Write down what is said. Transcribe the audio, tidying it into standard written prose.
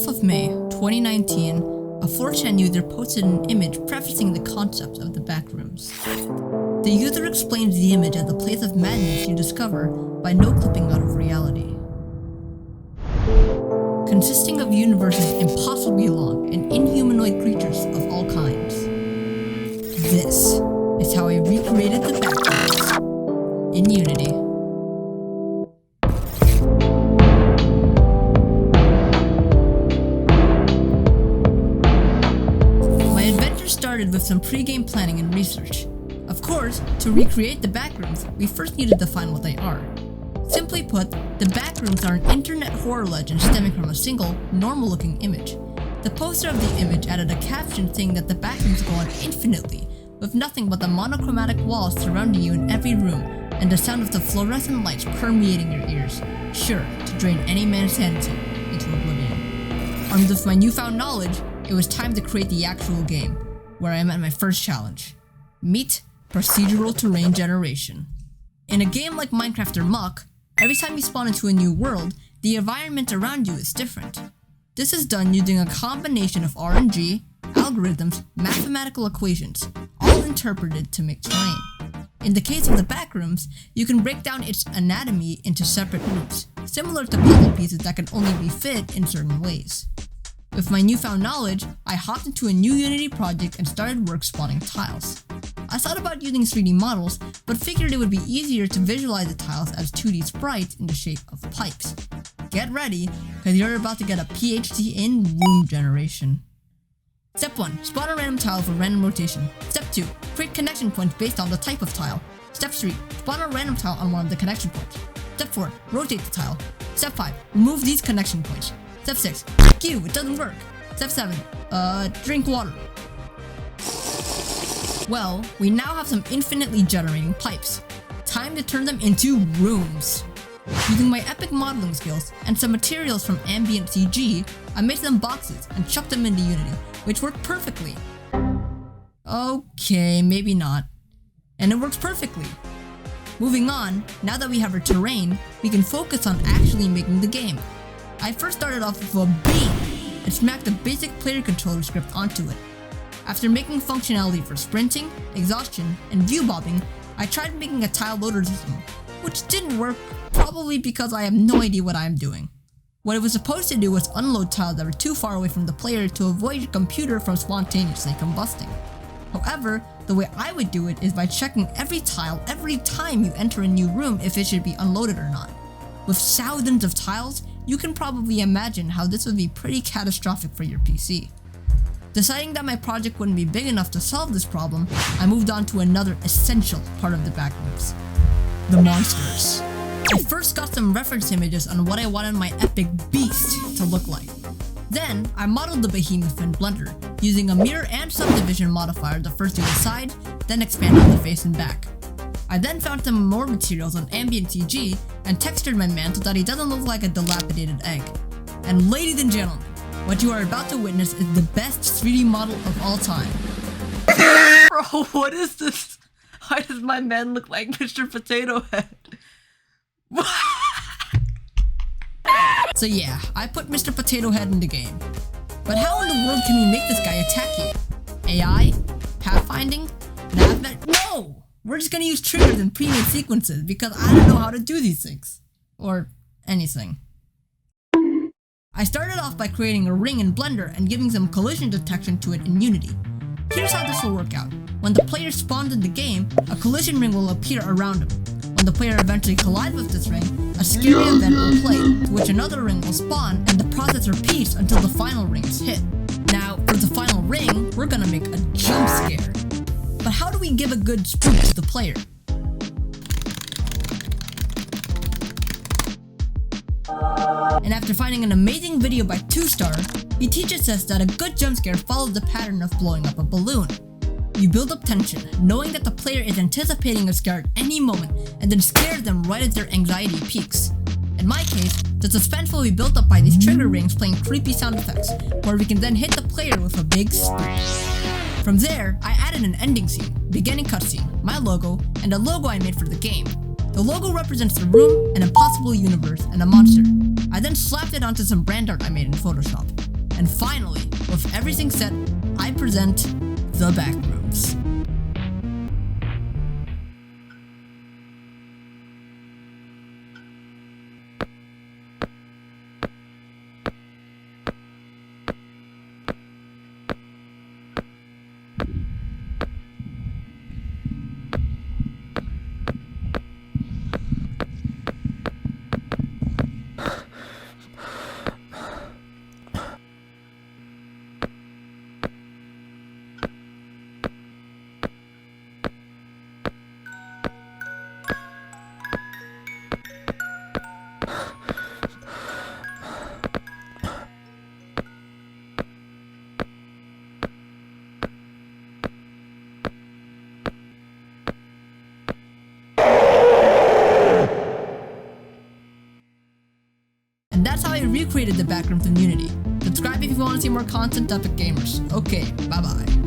12th of May, 2019, a 4chan user posted an image prefacing the concept of the Backrooms. The user explains the image as a place of madness you discover by no-clipping out of reality. Consisting of universes impossibly long and inhumanoid creatures of all kinds. This is how I recreated the Backrooms in Unity. My adventure started with some pre-game planning and research. Of course, to recreate the Backrooms, we first needed to define what they are. Simply put, the Backrooms are an internet horror legend stemming from a single, normal-looking image. The poster of the image added a caption saying that the Backrooms go on infinitely, with nothing but the monochromatic walls surrounding you in every room, and the sound of the fluorescent lights permeating your ears, sure to drain any man's sanity into oblivion. Armed with my newfound knowledge, it was time to create the actual game, where I met my first challenge. Meet Procedural Terrain Generation. In a game like Minecraft or Muck, every time you spawn into a new world, the environment around you is different. This is done using a combination of RNG, algorithms, mathematical equations, all interpreted to make terrain. In the case of the Backrooms, you can break down its anatomy into separate groups, similar to puzzle pieces that can only be fit in certain ways. With my newfound knowledge, I hopped into a new Unity project and started work spotting tiles. I thought about using 3D models, but figured it would be easier to visualize the tiles as 2D sprites in the shape of pipes. Get ready, because you're about to get a PhD in room generation. Step 1. Spawn a random tile for random rotation. Step 2. Create connection points based on the type of tile. Step 3. Spawn a random tile on one of the connection points. Step 4. Rotate the tile. Step 5. Remove these connection points. Step 6. Q, it doesn't work. Step 7. Drink water. Well, we now have some infinitely generating pipes. Time to turn them into rooms. Using my epic modeling skills and some materials from ambient CG, I made some boxes and chucked them into Unity, which worked perfectly. Okay, maybe not. And it works perfectly. Moving on, now that we have our terrain, we can focus on actually making the game. I first started off with a beam and smacked a basic player controller script onto it. After making functionality for sprinting, exhaustion, and view bobbing, I tried making a tile loader system, which didn't work, probably because I have no idea what I am doing. What it was supposed to do was unload tiles that were too far away from the player to avoid your computer from spontaneously combusting. However, the way I would do it is by checking every tile every time you enter a new room if it should be unloaded or not. With thousands of tiles, you can probably imagine how this would be pretty catastrophic for your PC. Deciding that my project wouldn't be big enough to solve this problem, I moved on to another essential part of the Backrooms: the monsters. I first got some reference images on what I wanted my epic beast to look like. Then, I modeled the behemoth in Blender, using a mirror and subdivision modifier to first do the side, then expand on the face and back. I then found some more materials on ambient CG and textured my man so that he doesn't look like a dilapidated egg. And ladies and gentlemen, what you are about to witness is the best 3D model of all time. Bro, what is this? Why does my man look like Mr. Potato Head? So yeah, I put Mr. Potato Head in the game. But how in the world can we make this guy attack you? AI? Pathfinding? Navnet? No! We're just gonna use triggers and pre-made sequences because I don't know how to do these things. Or anything. I started off by creating a ring in Blender and giving some collision detection to it in Unity. Here's how this will work out. When the player spawns in the game, a collision ring will appear around him. When the player eventually collides with this ring, a scary event will play, to which another ring will spawn, and the process repeats until the final ring is hit. Now, for the final ring, we're gonna make a jump scare. But how do we give a good spook to the player? And after finding an amazing video by 2star, he teaches us that a good jump scare follows the pattern of blowing up a balloon. You build up tension, knowing that the player is anticipating a scare at any moment, and then scare them right as their anxiety peaks. In my case, the suspense will be built up by these trigger rings playing creepy sound effects, where we can then hit the player with a big spook. From there, I added an ending scene, beginning cutscene, my logo, and a logo I made for the game. The logo represents the room, an impossible universe, and a monster. I then slapped it onto some brand art I made in Photoshop. And finally, with everything set, I present the Backrooms. And that's how I recreated the Backrooms in Unity. Subscribe if you want to see more content, Epic Gamers. Okay, bye bye.